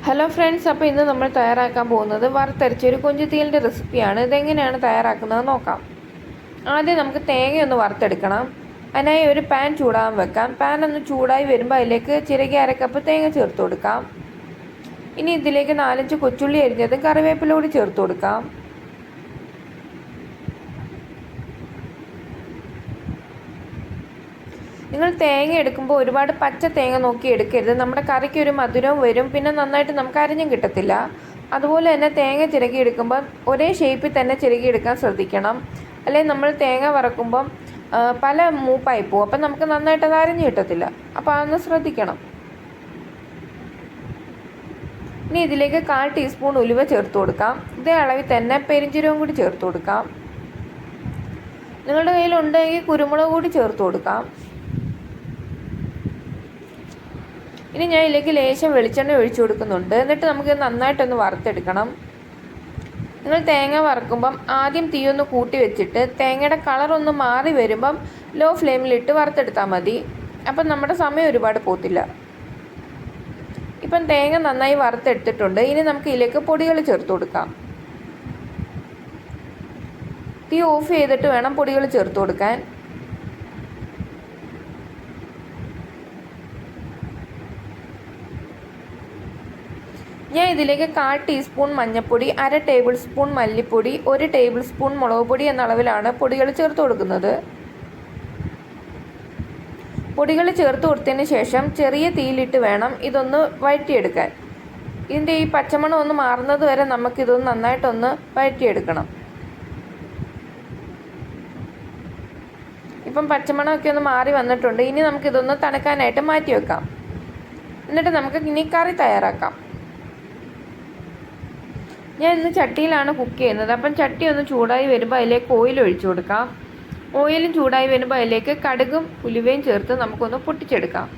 Hello friends, അപ്പോൾ ഇന്ന് നമ്മൾ തയ്യാറാക്കാൻ പോകുന്നത് വറുത്തരച്ചൊരു കൊഞ്ചുതീലിൻ്റെ റെസിപ്പിയാണ്. ഇതെങ്ങനെയാണ് തയ്യാറാക്കുന്നത് നോക്കാം. ആദ്യം നമുക്ക് തേങ്ങയൊന്ന് വറുത്തെടുക്കണം. അതിനായി ഒരു പാൻ ചൂടാകാൻ വെക്കാം. പാൻ ഒന്ന് ചൂടായി വരുമ്പോൾ അതിലേക്ക് ചിരകി അരക്കപ്പ് തേങ്ങ ചേർത്ത് കൊടുക്കാം. ഇനി ഇതിലേക്ക് 4-5 കൊച്ചുള്ളി അരിഞ്ഞതും കറിവേപ്പില കൂടി ചേർത്ത് കൊടുക്കാം. നിങ്ങൾ തേങ്ങ എടുക്കുമ്പോൾ ഒരുപാട് പച്ച തേങ്ങ നോക്കി എടുക്കരുത്. നമ്മുടെ കറിക്ക് ഒരു മധുരവും വരും, പിന്നെ നന്നായിട്ട് നമുക്ക് അരിഞ്ഞും കിട്ടത്തില്ല. അതുപോലെ തന്നെ തേങ്ങ ചിരകി എടുക്കുമ്പോൾ ഒരേ ഷേപ്പിൽ തന്നെ ചിരകി എടുക്കാൻ ശ്രദ്ധിക്കണം. അല്ലെങ്കിൽ നമ്മൾ തേങ്ങ വറക്കുമ്പം പല മൂപ്പായി പോകും, അപ്പം നമുക്ക് നന്നായിട്ട് അത് അരിഞ്ഞു കിട്ടത്തില്ല. അപ്പോൾ അതൊന്ന് ശ്രദ്ധിക്കണം. ഇനി ഇതിലേക്ക് 1/4 ടീസ്പൂൺ ഉലുവ ചേർത്ത് കൊടുക്കാം. ഇതേ അളവിൽ തന്നെ പെരിഞ്ചീരകം കൂടി ചേർത്ത് കൊടുക്കാം. നിങ്ങളുടെ കയ്യിലുണ്ടെങ്കിൽ കുരുമുളക് കൂടി ചേർത്ത് കൊടുക്കാം. ഇനി ഞാൻ ഇതിലേക്ക് ലേശം വെളിച്ചെണ്ണ ഒഴിച്ചു കൊടുക്കുന്നുണ്ട്. എന്നിട്ട് നമുക്ക് നന്നായിട്ടൊന്ന് വറുത്തെടുക്കണം. നിങ്ങൾ തേങ്ങ വറുക്കുമ്പം ആദ്യം തീയൊന്ന് കൂട്ടി വെച്ചിട്ട് തേങ്ങയുടെ കളറൊന്ന് മാറി വരുമ്പം ലോ ഫ്ലെയിമിലിട്ട് വറുത്തെടുത്താൽ മതി. അപ്പം നമ്മുടെ സമയം ഒരുപാട് പോത്തില്ല. ഇപ്പം തേങ്ങ നന്നായി വറുത്തെടുത്തിട്ടുണ്ട്. ഇനി നമുക്ക് ഇതിലേക്ക് പൊടികൾ ചേർത്ത് കൊടുക്കാം. തീ ഓഫ് ചെയ്തിട്ട് വേണം പൊടികൾ ചേർത്ത് കൊടുക്കാൻ. ഞാൻ ഇതിലേക്ക് 1/4 ടീസ്പൂൺ മഞ്ഞൾപ്പൊടി, 1/2 ടേബിൾ സ്പൂൺ മല്ലിപ്പൊടി, 1 ടേബിൾ സ്പൂൺ മുളക് പൊടി എന്ന അളവിലാണ് പൊടികൾ ചേർത്ത് കൊടുക്കുന്നത്. പൊടികൾ ചേർത്ത് കൊടുത്തതിന് ശേഷം ചെറിയ തീയിലിട്ട് വേണം ഇതൊന്ന് വഴറ്റിയെടുക്കാൻ. ഇതിൻ്റെ ഈ പച്ചമണം ഒന്ന് മാറുന്നത് വരെ നമുക്കിതൊന്ന് നന്നായിട്ടൊന്ന് വഴറ്റിയെടുക്കണം. ഇപ്പം പച്ചമണമൊക്കെ ഒന്ന് മാറി വന്നിട്ടുണ്ട്. ഇനി നമുക്കിതൊന്ന് തണുക്കാനായിട്ട് മാറ്റി വെക്കാം. എന്നിട്ട് നമുക്ക് ഇനി കറി തയ്യാറാക്കാം. ഞാൻ ഇന്ന് ചട്ടിയിലാണ് കുക്ക് ചെയ്യുന്നത്. അപ്പം ചട്ടി ഒന്ന് ചൂടായി വരുമ്പോൾ അതിലേക്ക് ഓയിൽ ഒഴിച്ചു കൊടുക്കാം. ഓയിലും ചൂടായി വരുമ്പോൾ അതിലേക്ക് കടുകും ഉലുവയും ചേർത്ത് നമുക്കൊന്ന് പൊട്ടിച്ചെടുക്കാം.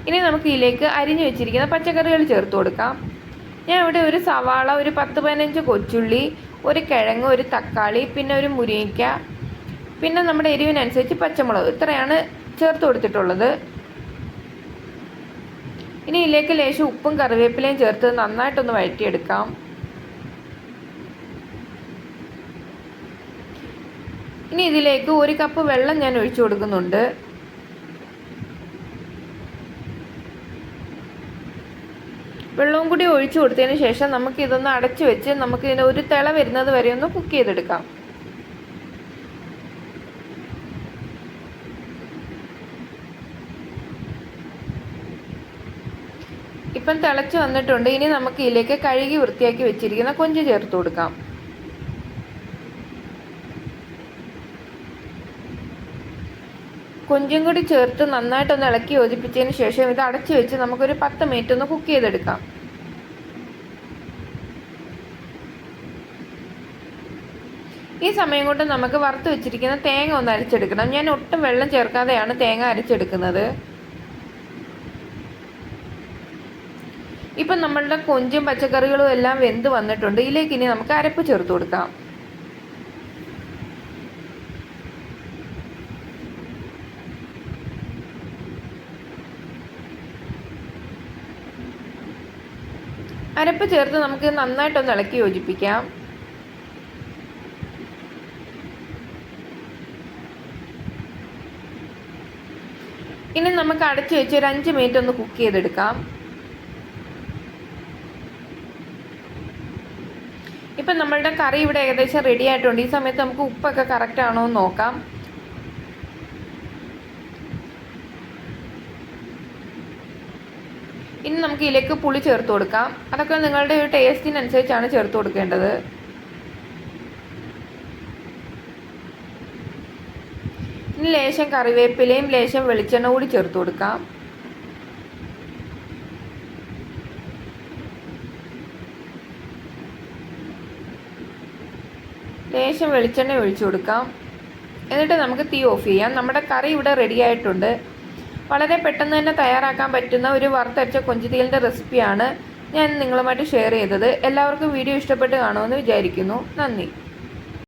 ഇനി നമുക്ക് ഇതിലേക്ക് അരിഞ്ഞു വെച്ചിരിക്കുന്ന പച്ചക്കറികൾ ചേർത്ത് കൊടുക്കാം. ഞാൻ ഇവിടെ ഒരു സവാള, ഒരു 10-15 കൊച്ചുള്ളി, ഒരു കിഴങ്ങ്, ഒരു തക്കാളി, പിന്നെ ഒരു മുരിങ്ങയ്ക്ക, പിന്നെ നമ്മുടെ എരിവിനനുസരിച്ച് പച്ചമുളക്, ഇത്രയാണ് ചേർത്ത് കൊടുത്തിട്ടുള്ളത്. ഇനി ഇതിലേക്ക് ലേശം ഉപ്പും കറിവേപ്പിലയും ചേർത്ത് നന്നായിട്ടൊന്ന് വഴറ്റിയെടുക്കാം. ഇനി ഇതിലേക്ക് 1 കപ്പ് വെള്ളം ഞാൻ ഒഴിച്ചു കൊടുക്കുന്നുണ്ട്. വെള്ളവും കൂടി ഒഴിച്ചു കൊടുത്തതിന് ശേഷം നമുക്കിതൊന്ന് അടച്ചു വെച്ച് നമുക്കിതിന് ഒരു തിള വരുന്നത് വരെ ഒന്ന് കുക്ക് ചെയ്തെടുക്കാം. ഇപ്പം തിളച്ച് വന്നിട്ടുണ്ട്. ഇനി നമുക്ക് ഇതിലേക്ക് കഴുകി വൃത്തിയാക്കി വെച്ചിരിക്കുന്ന കൊഞ്ച് ചേർത്ത് കൊടുക്കാം. കൊഞ്ചും കൂടി ചേർത്ത് നന്നായിട്ടൊന്ന് ഇളക്കി യോജിപ്പിച്ചതിന് ശേഷം ഇത് അടച്ചു വെച്ച് നമുക്കൊരു 10 മിനിറ്റ് ഒന്ന് കുക്ക് ചെയ്തെടുക്കാം. ഈ സമയം കൊണ്ട് നമുക്ക് വറുത്ത് വെച്ചിരിക്കുന്ന തേങ്ങ ഒന്ന് അരച്ചെടുക്കണം. ഞാൻ ഒട്ടും വെള്ളം ചേർക്കാതെയാണ് തേങ്ങ അരച്ചെടുക്കുന്നത്. ഇപ്പം നമ്മളുടെ കൊഞ്ചും പച്ചക്കറികളും എല്ലാം വെന്ത് വന്നിട്ടുണ്ട്. ഇതിലേക്ക് ഇനി നമുക്ക് അരപ്പ് ചേർത്ത് കൊടുക്കാം. അരപ്പ് ചേർത്ത് നമുക്ക് നന്നായിട്ടൊന്ന് ഇളക്കി യോജിപ്പിക്കാം. ഇനി നമുക്ക് അടച്ചു വെച്ച് ഒരു 5 മിനിറ്റ് ഒന്ന് കുക്ക് ചെയ്തെടുക്കാം. ഇപ്പം നമ്മളുടെ കറി ഇവിടെ ഏകദേശം റെഡി ആയിട്ടുണ്ട്. ഈ സമയത്ത് നമുക്ക് ഉപ്പൊക്കെ കറക്റ്റ് ആണോ എന്ന് നോക്കാം. ഇനി നമുക്ക് ഇതിലേക്ക് പുളി ചേർത്ത് കൊടുക്കാം. അതൊക്കെ നിങ്ങളുടെ ഒരു ടേസ്റ്റിനനുസരിച്ചാണ് ചേർത്ത് കൊടുക്കേണ്ടത്. ഇനി ലേശം കറിവേപ്പിലയും ലേശം വെളിച്ചെണ്ണ കൂടി ചേർത്ത് കൊടുക്കാം. ലേശം വെളിച്ചെണ്ണ ഒഴിച്ചു കൊടുക്കാം. എന്നിട്ട് നമുക്ക് തീ ഓഫ് ചെയ്യാം. നമ്മുടെ കറി ഇവിടെ റെഡി ആയിട്ടുണ്ട്. വളരെ പെട്ടെന്ന് തന്നെ തയ്യാറാക്കാൻ പറ്റുന്ന ഒരു വറുത്തരച്ച കൊഞ്ചുതീലിൻ്റെ റെസിപ്പിയാണ് ഞാൻ നിങ്ങളുമായിട്ട് ഷെയർ ചെയ്തത്. എല്ലാവർക്കും വീഡിയോ ഇഷ്ടപ്പെട്ട് കാണുമെന്ന് വിചാരിക്കുന്നു. നന്ദി.